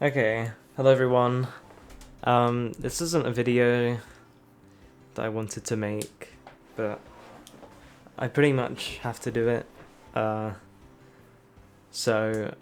Okay, hello everyone. This isn't a video that I wanted to make, but I pretty much have to do it. Uh, so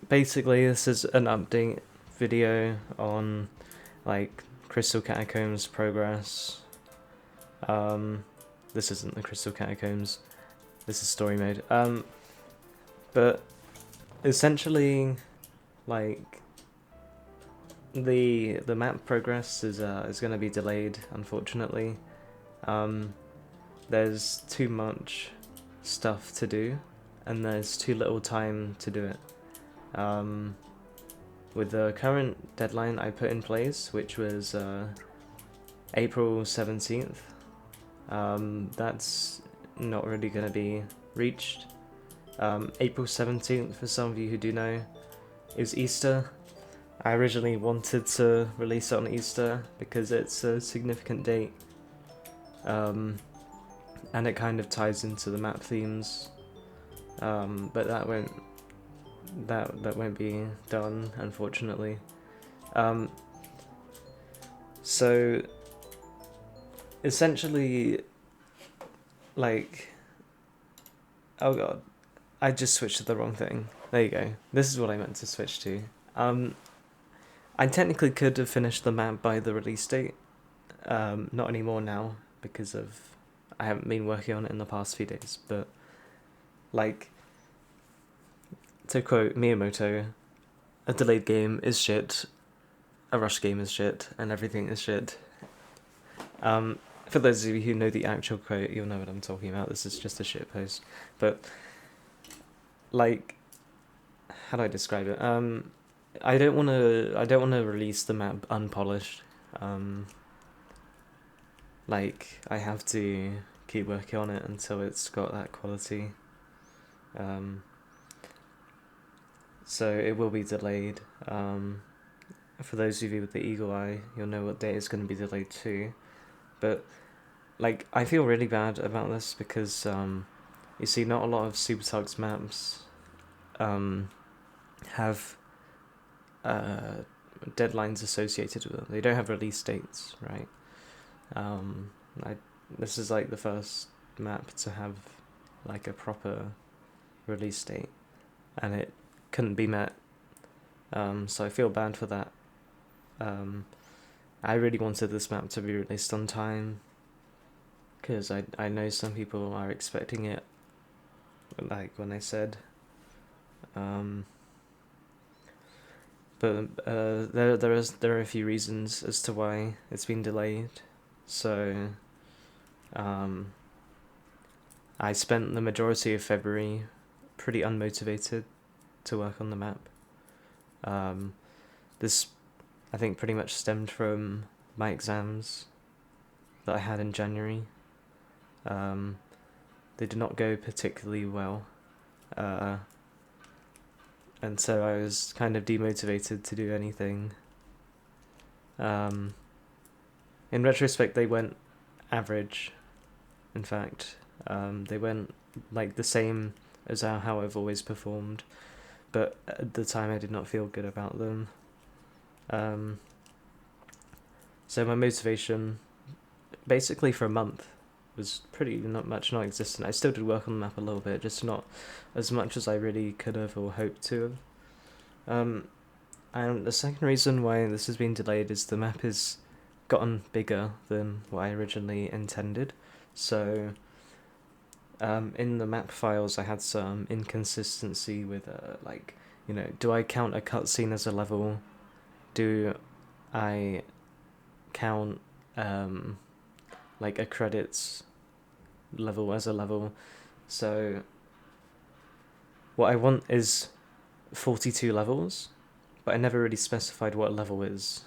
basically this is an update video on like Crystal Catacombs progress. This isn't the Crystal Catacombs, this is story mode. But essentially like the map progress is going to be delayed, unfortunately. There's too much stuff to do, and there's too little time to do it. With the current deadline I put in place, which was April 17th, that's not really going to be reached. April 17th, for some of you who do know, is Easter. I originally wanted to release it on Easter because it's a significant date, and it kind of ties into the map themes, but that won't be done, unfortunately. So essentially, like, oh god, I just switched to the wrong thing. There you go. This is what I meant to switch to. I technically could have finished the map by the release date. Not anymore now, because I haven't been working on it in the past few days, but like, to quote Miyamoto, a delayed game is shit, a rush game is shit, and everything is shit. For those of you who know the actual quote, you'll know what I'm talking about. This is just a shit post. But like, how do I describe it? I don't want to release the map unpolished. Like, I have to keep working on it until it's got that quality. So it will be delayed. For those of you with the eagle eye, you'll know what date it's going to be delayed to. But like, I feel really bad about this because you see, not a lot of Super Tugs maps have deadlines associated with them. They don't have release dates, right? This is like the first map to have like a proper release date, and it couldn't be met. So I feel bad for that. I really wanted this map to be released on time, because I know some people are expecting it, like when I said. But there are a few reasons as to why it's been delayed. So I spent the majority of February pretty unmotivated to work on the map. This, I think, pretty much stemmed from my exams that I had in January. They did not go particularly well, and so I was kind of demotivated to do anything. In retrospect, they went average. In fact, they went like the same as how I've always performed, but at the time I did not feel good about them. So my motivation, basically for a month, was pretty non-existent. I still did work on the map a little bit, just not as much as I really could have or hoped to have. And the second reason why this has been delayed is the map has gotten bigger than what I originally intended. So in the map files I had some inconsistency with like, do I count a cutscene as a level? Do I count like a credits level as a level? So what I want is 42 levels, but I never really specified what a level is.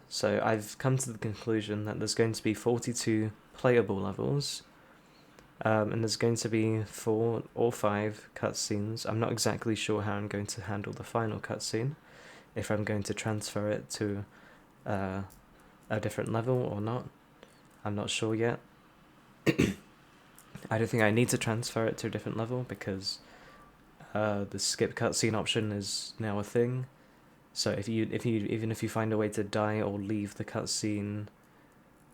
So I've come to the conclusion that there's going to be 42 playable levels, and there's going to be 4 or 5 cutscenes. I'm not exactly sure how I'm going to handle the final cutscene, if I'm going to transfer it to a different level or not. I'm not sure yet. I don't think I need to transfer it to a different level because the skip cutscene option is now a thing. So even if you find a way to die or leave the cutscene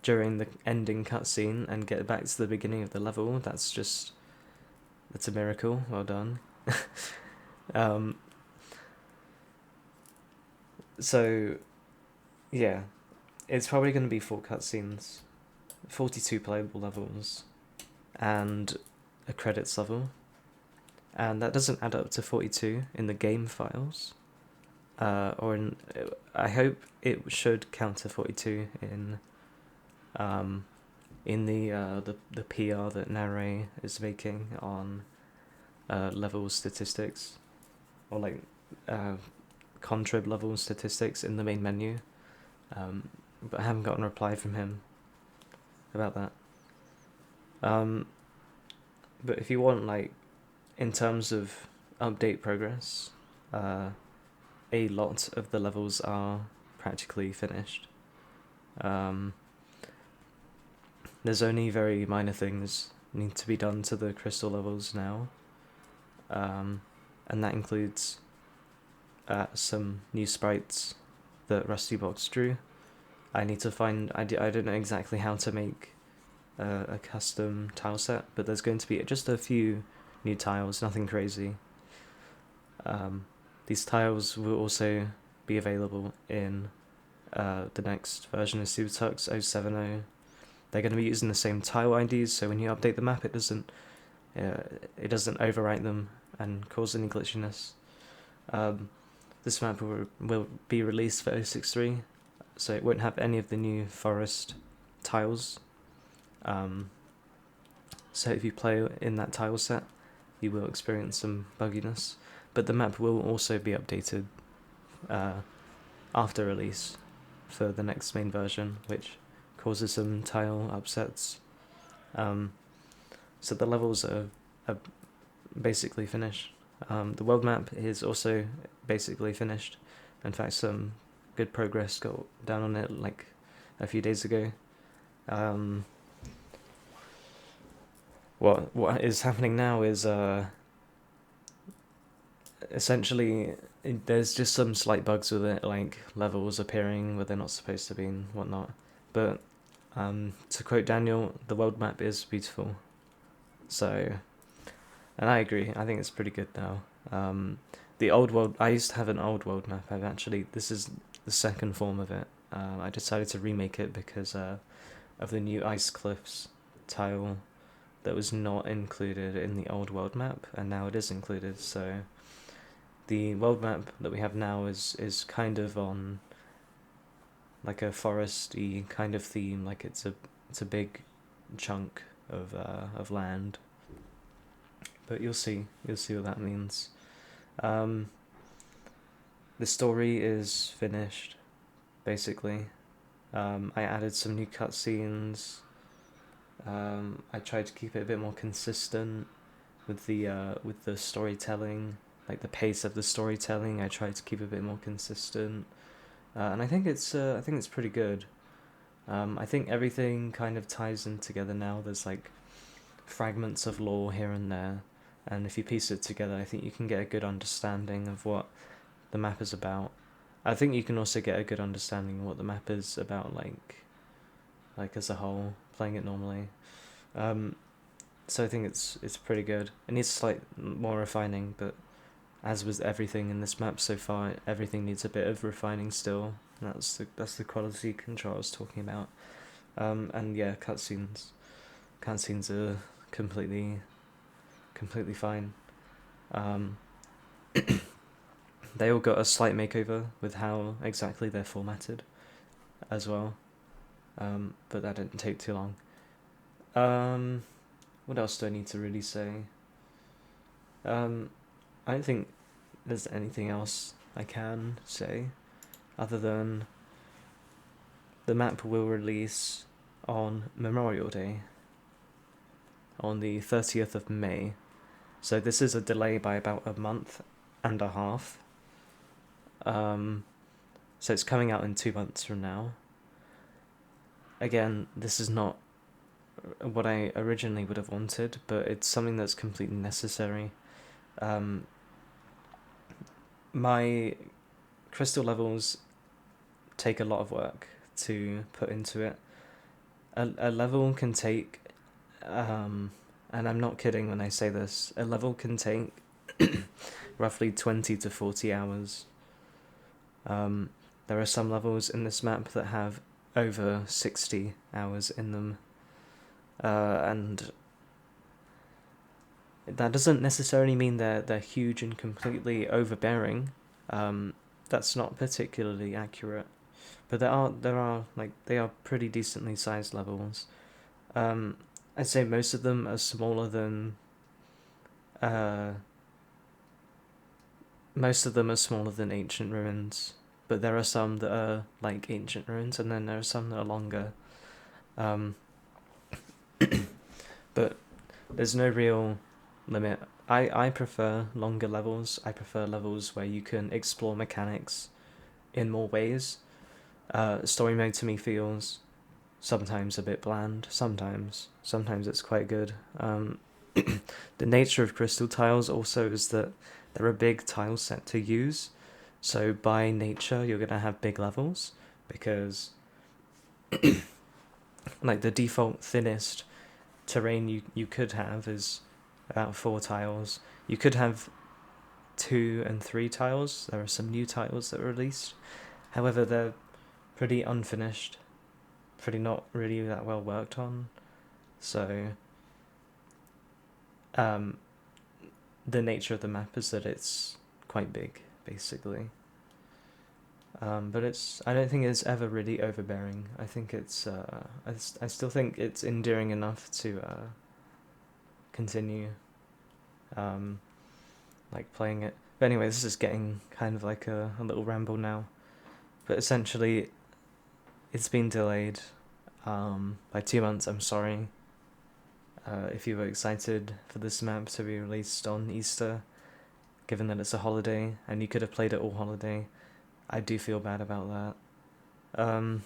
during the ending cutscene and get back to the beginning of the level, that's a miracle. Well done. um, so yeah, it's probably going to be 4 cutscenes, 42 playable levels, and a credits level, and that doesn't add up to 42 in the game files. I hope it should count to 42 in the PR that Narray is making on level statistics, or like contrib level statistics in the main menu. But I haven't gotten a reply from him about that. But if you want, like, in terms of update progress, a lot of the levels are practically finished. There's only very minor things need to be done to the crystal levels now, and that includes some new sprites that Rusty Box drew. I need to find. I don't know exactly how to make a custom tile set, but there's going to be just a few new tiles, nothing crazy. These tiles will also be available in the next version of SuperTux 070. They're going to be using the same tile IDs, so when you update the map, it doesn't overwrite them and cause any glitchiness. This map will be released for 063, so it won't have any of the new forest tiles. So if you play in that tile set, you will experience some bugginess, but the map will also be updated after release for the next main version, which causes some tile upsets. So the levels are basically finished. The world map is also basically finished. In fact, some good progress got down on it like a few days ago. What is happening now is essentially there's just some slight bugs with it, like levels appearing where they're not supposed to be and whatnot. But to quote Daniel, the world map is beautiful. So, and I agree. I think it's pretty good now. The old world, I used to have an old world map. This is the second form of it. I decided to remake it because of the new ice cliffs tile that was not included in the old world map, and now it is included. So the world map that we have now is kind of on like a foresty kind of theme, like it's a big chunk of land. But you'll see what that means. The story is finished, basically. I added some new cutscenes. I tried to keep it a bit more consistent with the storytelling, like the pace of the storytelling. I tried to keep it a bit more consistent, and I think it's pretty good. I think everything kind of ties in together now. There's like fragments of lore here and there, and if you piece it together, I think you can get a good understanding of what the map is about. I think you can also get a good understanding of what the map is about, like as a whole, playing it normally. So I think it's pretty good. It needs slight more refining, but as with everything in this map so far, everything needs a bit of refining still. That's the quality control I was talking about. And yeah, cutscenes are completely fine. They all got a slight makeover with how exactly they're formatted as well, but that didn't take too long. What else do I need to really say? I don't think there's anything else I can say other than the map will release on Memorial Day, on the 30th of May. So this is a delay by about a month and a half. So it's coming out in 2 months from now. Again, this is not what I originally would have wanted, but it's something that's completely necessary. My crystal levels take a lot of work to put into it. A level can take, and I'm not kidding when I say this, a level can take roughly 20 to 40 hours. There are some levels in this map that have over 60 hours in them, and that doesn't necessarily mean they're huge and completely overbearing. That's not particularly accurate, but there are like, they are pretty decently sized levels. I'd say most of them are smaller than ancient ruins, but there are some that are like ancient ruins, and then there are some that are longer. But there's no real limit. I prefer longer levels. I prefer levels where you can explore mechanics in more ways. Story mode to me feels sometimes a bit bland. Sometimes it's quite good. The nature of crystal tiles also is that they're a big tile set to use, so by nature you're gonna have big levels, because like the default thinnest terrain you could have is about 4 tiles. You could have 2 and 3 tiles. There are some new tiles that were released. However, they're pretty unfinished, pretty not really that well worked on. So the nature of the map is that it's quite big, basically. But I don't think it's ever really overbearing. I think it's I still think it's endearing enough to continue like playing it. But anyway, this is getting kind of like a little ramble now. But essentially, it's been delayed by 2 months. I'm sorry. If you were excited for this map to be released on Easter, given that it's a holiday and you could have played it all holiday, I do feel bad about that.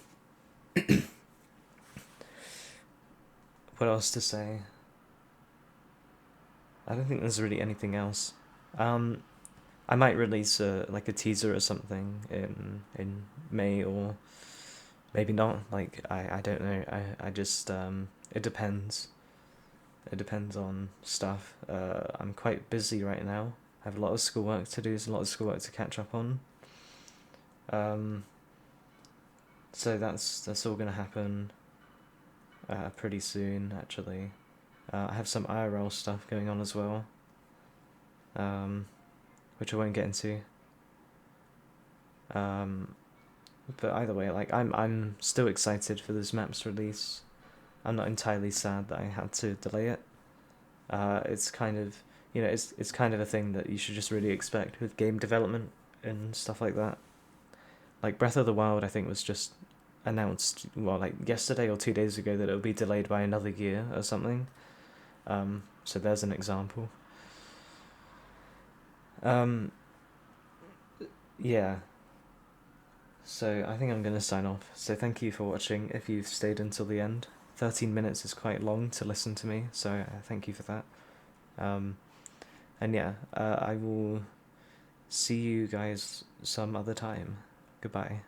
What else to say? I don't think there's really anything else. I might release a teaser or something in May, or maybe not. Like, I don't know. I just it depends. It depends on stuff. I'm quite busy right now. I have a lot of schoolwork to do. There's a lot of schoolwork to catch up on. So that's all gonna happen pretty soon, actually. I have some IRL stuff going on as well, which I won't get into. But either way, like, I'm still excited for this map's release. I'm not entirely sad that I had to delay it. It's kind of, it's kind of a thing that you should just really expect with game development and stuff like that. Like, Breath of the Wild, I think, was just announced, well, like yesterday or 2 days ago, that it'll be delayed by another year or something. So there's an example. Yeah. So I think I'm going to sign off. So thank you for watching if you've stayed until the end. 13 minutes is quite long to listen to me, so thank you for that. And yeah, I will see you guys some other time. Goodbye.